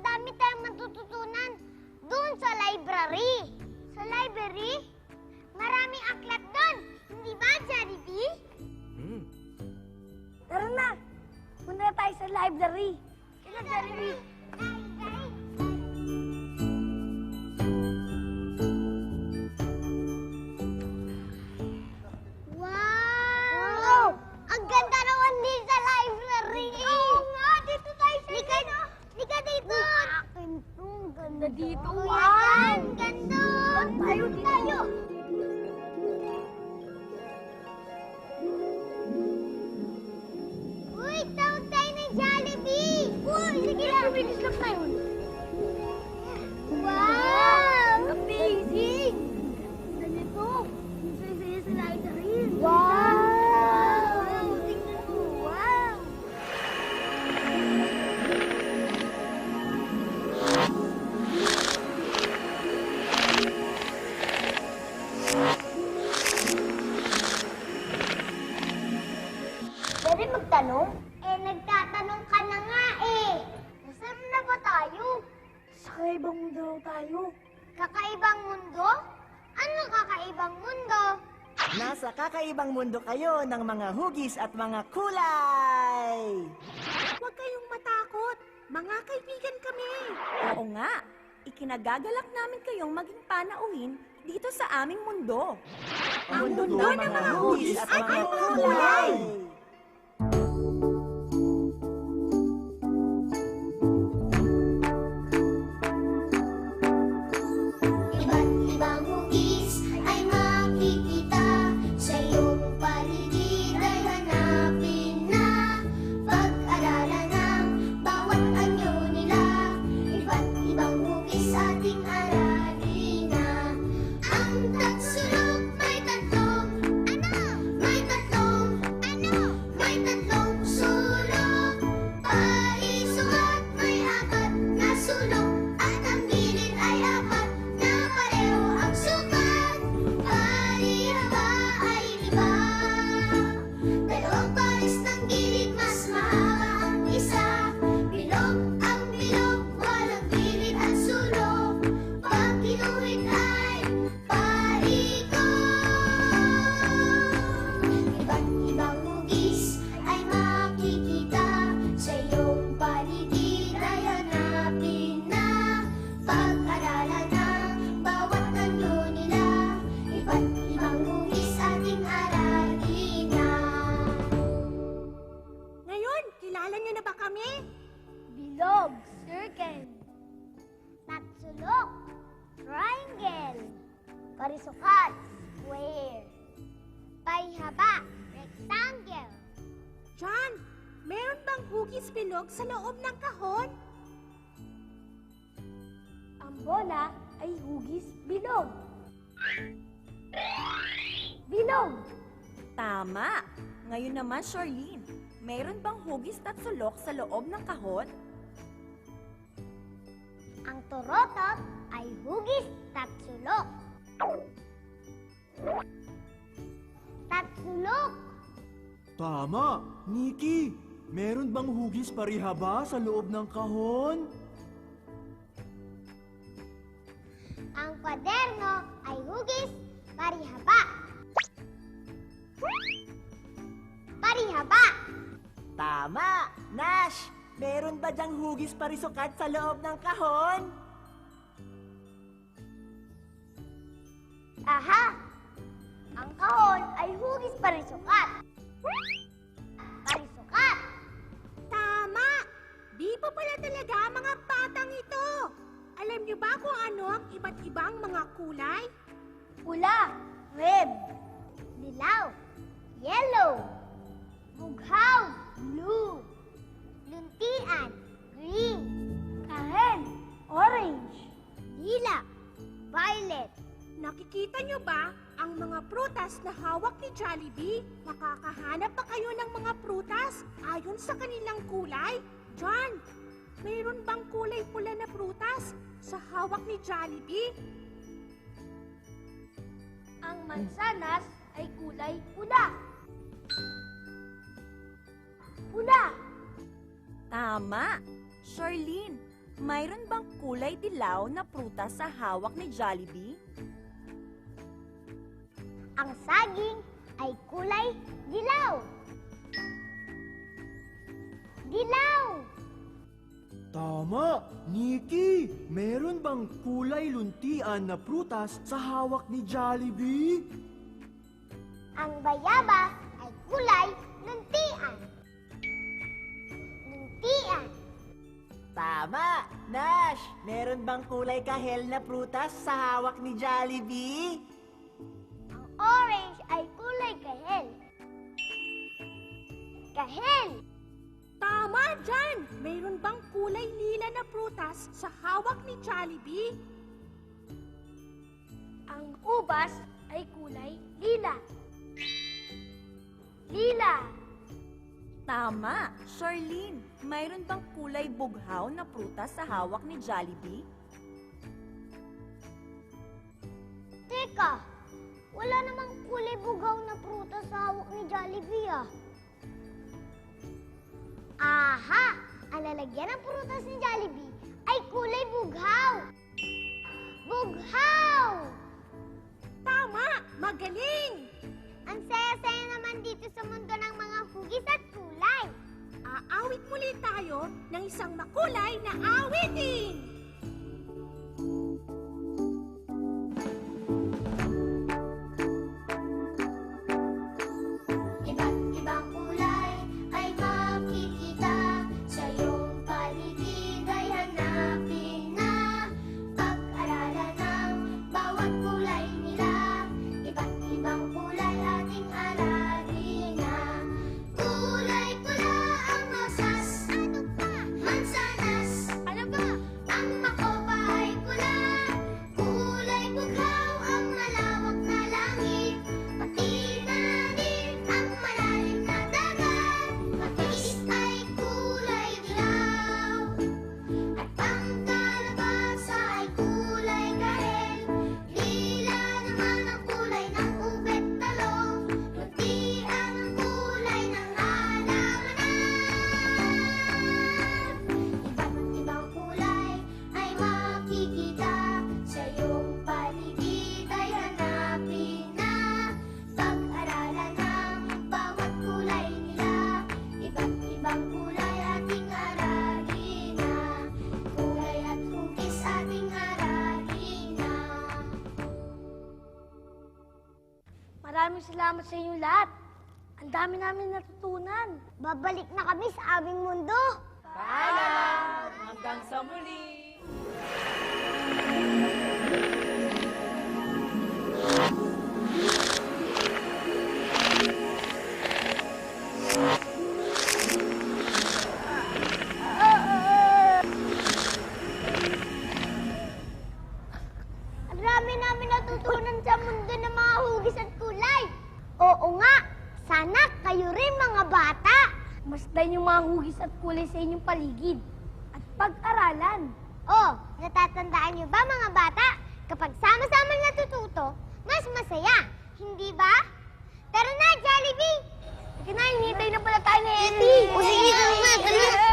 Madami tayong matututunan doon sa library. Sa library? Maraming aklat doon. Hindi ba, Jollibee? Tara na! Punta na tayo sa library. Kaya Jollibee. Wow! Ang ganda naman din sa library. Oo nga, dito tayo sa Lika dito. Akin to, ganda dito, Yan, ganda. Tayo dito. Uy, tawag tayo ng Jollibee. Uy, sige lang. Bilis lang tayo. Wow! Amazing! Ganito. Isa-isa sa library. Wow! Tingnan mo, wow! Pwede magtanong? Nagtatanong ka na nga eh. Nasaan na ba tayo? Sa kaibang mundo tayo. Kakaibang mundo? Ano kakaibang mundo? Nasa kakaibang mundo kayo ng mga hugis at mga kulay! Huwag kayong matakot. Mga kaibigan kami. Oo nga, ikinagagalak namin kayong maging panauhin dito sa aming mundo. Ang mundo ng mga hugis at mga kulay. Iba't ibang hugis ay makikita sa iyong paligid ay hanapin na pag-aralan ng bawat anyo nila. Iba't ibang hugis ating aralin na ang tagsulok may tatlong may tatlong sulok. Paisukat may apat na sulok at ang gilid ay apat na pareho ang sukat. Parihaba ay iba. Dalawang pares ng gilid mas mahaba ang isa. Bilog ang bilog, walang gilid at sulok. Pag ginuhit ay paikot. Iba't ibang hugis ay makikita sa iyong paligid ay hanapin na pag-aralan ng bawat anyo nila. Iba't ibang hugis ating aralin na. Ngayon, kilala niyo na ba kami? Bilog, circle. Tatsulok, triangle. Parisukat, square. Paihaba, rectangle. John, meron bang hugis bilog sa loob ng kahon? Ang bola ay hugis bilog. Bilog! Tama! Ngayon naman, Charlene, mayroon bang hugis at sulok sa loob ng kahon? Ang turotot ay hugis tatsulok. Tatsulok. Tama! Nikki, meron bang hugis parihaba sa loob ng kahon? Ang kwaderno ay hugis parihaba. Parihaba. Tama! Nash! Meron ba dyang hugis parisukat sa loob ng kahon? Aha! Ang kahon ay hugis parisukat. Parisukat. Tama! Bibo pala talaga ang mga batang ito. Alam niyo ba kung ano ang iba't ibang mga kulay? Pula, red. Dilaw, yellow. Bughaw, blue. Luntian, green. Kahen, orange. Dila, violet. Nakikita niyo ba ang mga prutas na hawak ni Jollibee? Nakakahanap ba kayo ng mga prutas ayon sa kanilang kulay? John, mayroon bang kulay pula na prutas sa hawak ni Jollibee? Ang mansanas ay kulay pula. Pula! Tama! Charlene, mayroon bang kulay dilaw na prutas sa hawak ni Jollibee? Ang saging ay kulay dilaw. Dilaw! Tama! Nikki, meron bang kulay luntian na prutas sa hawak ni Jollibee? Ang bayabas ay kulay luntian. Luntian. Tama! Nash, meron bang kulay kahel na prutas sa hawak ni Jollibee? Ang orange ay kulay kahel. Kahel! Tama, John! Mayroon bang kulay lila na prutas sa hawak ni Jollibee? Ang ubas ay kulay lila. Lila! Tama! Charlene, mayroon bang kulay bughaw na prutas sa hawak ni Jollibee? Teka, wala namang kulay bugaw na prutas sa hawak ni Jollibee ah. Aha! Ang lalagyan ng prutas ni Jollibee ay kulay bughaw. Bughaw! Tama! Magaling! Ang saya-saya naman dito sa mundo ng mga hugis at kulay. Aawit muli tayo ng isang makulay na awitin! Iba't ibang kulay ay makikita sa iyong paligid ay hanapin na. Pag-aralan ng bawat kulay nila, iba't ibang kulay ating aralin na. Kulay pula ang rosas, ano pa? Mansanas, ano ba? Ang makopa ay pula. Kulay bughaw ang malawak na langit, pati na rin ang malalim na dagat. Matiis ay kulay dilaw, at ang kalabasa ay kulay kahel. Lila naman ang kulay ng ubet talong, luntian ang kulay ng halamanan. Iba't ibang kulay ay makikita sa iyong paligid ay hanapin na. Pag-aralan ng bawat kulay nila, iba't ibang kulay ating aralin na. Kulay at hugis ating aralin na. Maraming salamat sa inyo lahat. Ang dami namin natutunan. Babalik na kami sa aming mundo. Paalam! Hanggang sa muli! Ang dami namin natutunan sa mundo ng mga hugis at kulay. Oo nga, sana kayo rin mga bata. Masdan yung mga hugis at kulay sa inyong paligid. At pag-aralan. Oh, natatandaan niyo ba mga bata? Kapag sama-sama natututo, mas masaya. Hindi ba? Tara na, Jollibee! Sige na, hinihintay na pala tayo ni Ellie. O sige, tara na, dali na.